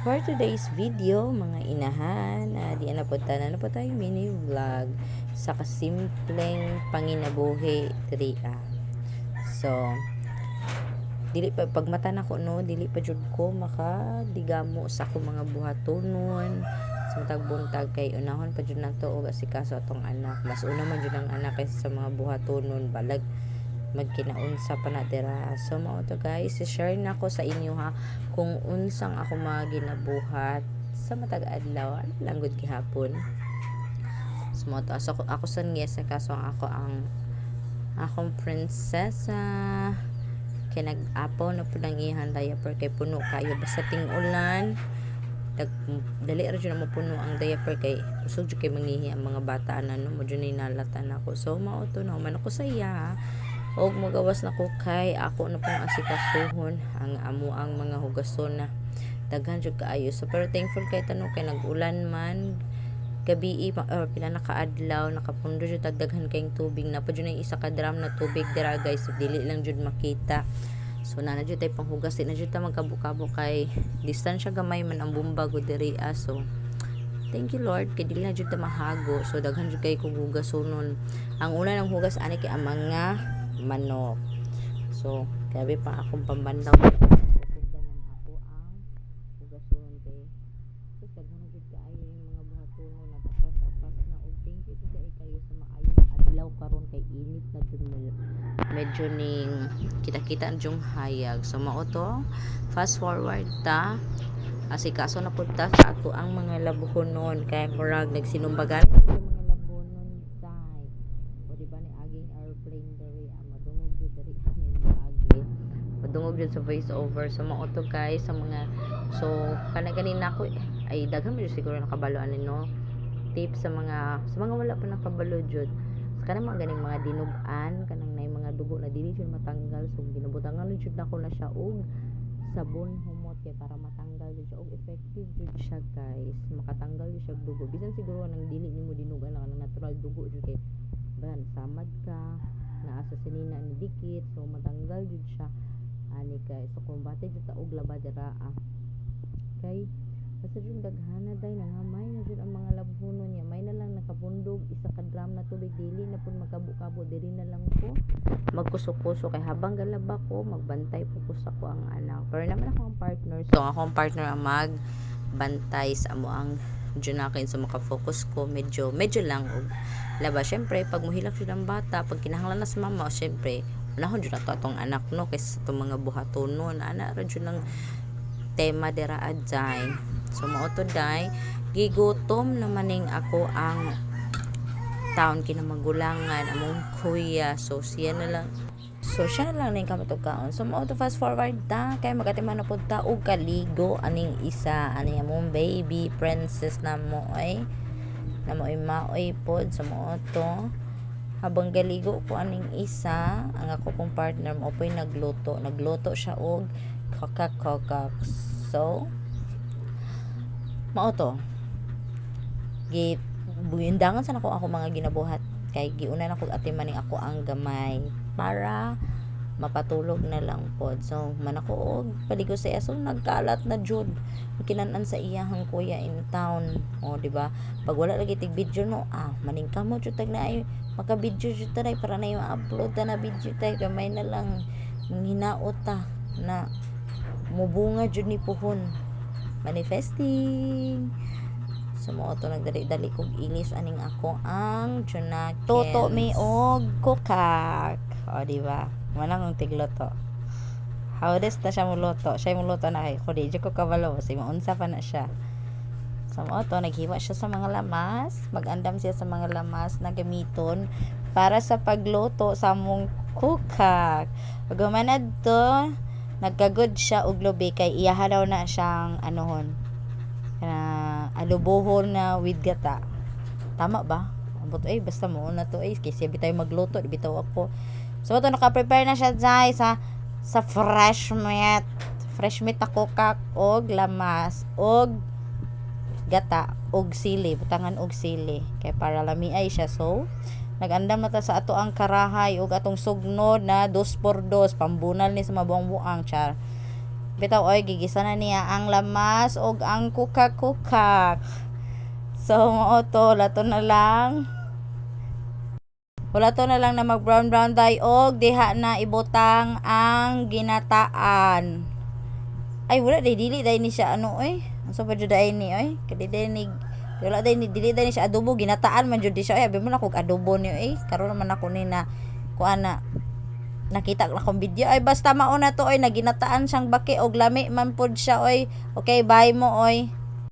For today's video, mga inahan, di na po tayo mini vlog sa kasimpleng panginabuhi triya. So, dili pa pag mata na ko no, dili pa jud ko makadigamo sa ako mga buhatonon. Sa matag buntag kay unahon pa jud nato og asikaso atong anak. Mas una man jud ang anak kaysa sa mga buhatonon balag magkinaunsa pa na dira. So mao to guys, share na ko sa inyo ha kung unsang ako mga ginabuhat sa matag adlaw lang gud gihapon. So mao to ako san yes kaso ang akong prinsesa kay nag-apaw na po ng iyang diaper kay puno kayo basta ting-ulan dali ra jud na mapuno ang diaper kay usog jud kay mangihi ang mga bata na no mo jud nalatan ako. So mao to no man ako sa iya og magawas na ko kay ako na pong asikasuhon ang ang mga hugason na daghan jud kaayo. So pero thankful kay tanong kay nag-ulan man gabi pila na kaadlaw nakapundo jud daghan kayong tubig na pa jud isa ka drum na tubig dira guys, so dili lang jud makita. So na jud tay panghugas na jud ta magkabukabo kay distansya gamay man ang bumba go diri so thank you Lord kay dili na jud ta mahago. So daghan jud kay kog hugasonon. Ang una ng hugas ani kay ang mga manok. So grabe pa akong pambandaw sugdan lang ako ang hugasonon kay so daghan jud kaayo yung mga buhatonon na tapas na og thank you jud kayo sa maayong adlaw karon kay init na jud medyo ning kita-kita ang hayag. So mao to fast forward ta asikaso na pud ta sa ato ang mga labuhonon kay murag nagsinumbagan ang mga labuhonon tay o di ba ni aging airplane diri madungog jud diri ani agi madungog jud sa voice over. So mao to guys sa mga so kanaganin nako ay daghan mo siguro nakabalo ani no tips sa mga wala pa nakabalo jud kanang mga ganing mga dinugan kanang nay mga dugo na dili jud matanggal. So ginabutangan jud nako na siya og sabon humot kay para matanggal jud siya og effective jud siya guys, makatanggal jud siya dugo bisan siguro nang dili nimo dinugan lang natural dugo jud kay ban samad ka naa sa sinina ni dikit so matanggal jud siya ani kay so kung bate jud ta og labadera kay basta jud daghana day nangamay na jud ang mga labhonon niya may na lang nakabundog isa ka drum na tubig dili na pud magkabo-kabo diri na lang ko magkuso-kuso kay habang galaba ko magbantay po ko sa ko ang anak. Pero naman ako ang partner so ako ang partner ang magbantay sa amo ang junakin so maka-focus ko medyo lang og laba. Syempre pag muhilak jud ang bata pag kinahanglan na sa mama syempre unahon jud ato atong anak no kaysa itong mga buhatonon ana ra jud lang tema dira adjay. So mao to day gigutom naman ning ako ang taon kinamagulangan among kuya so siya na lang ning kamatugkaon. So mao to fast forward ta kay magatiman na pud ta og kaligo aning isa ani among baby princess na mo ay maoy pod. So mao to habang galigo ko aning isa ang ako kong partner mo po'y nagluto siya og kakak. So mao to buyundangan sa ako mga ginabuhat kay giuna na kog atiman ning ako ang gamay para mapatulog na lang pod. So man ako og paligo sa so nagkalat na jud kinan-an sa iyahang kuya in town o di ba pag wala lagi tig video no maning kamo jud tag na ay maka video jud taray para na yung upload na video tay gamay na lang manghinaot ta na mubunga jud ni puhon manifesting. So mo to nagdali-dali kog ilis aning ako ang Junaken toto may og kukak o di ba manang ang tigloto howdes ta siya muluto na kay ko di ko kabalo kasi maunsa pa na siya. So mo to naghiwa siya sa mga lamas magandam siya sa mga lamas na gamiton para sa pagluto sa mong kukak. Ug manad to nagkagod siya og lubi kay iyaha daw na siyang anohon alubohon na with gata tama ba ambot basta mo na to kasi bitay magluto bitaw ako. So ito naka-prepare na siya dai sa fresh meat na kukak og lamas og gata og sili butangan og sili kay para lami ay siya. So nagandam na ta sa ato ang karahay ug atong sugnod na 2x2 pambunal ni sa mabuang-buang char Bitaw oy gigisa na niya ang lamas og ang kukak-kukak. So mao to lato na lang. Wala to na lang na mag brown day og diha na ibutang ang ginataan. Ay wala dili day ni siya ano oy. Unsa pa jud day ni oy? Kadi day ni wala day ni dili day ni siya adobo ginataan man jud di siya. Ay abi mo na kog adobo niyo karon man ako ni na kuan na nakita ko akong video ay basta mao na to oy naginataan siyang baki og lami man pud siya oy. Okay, bye mo oy.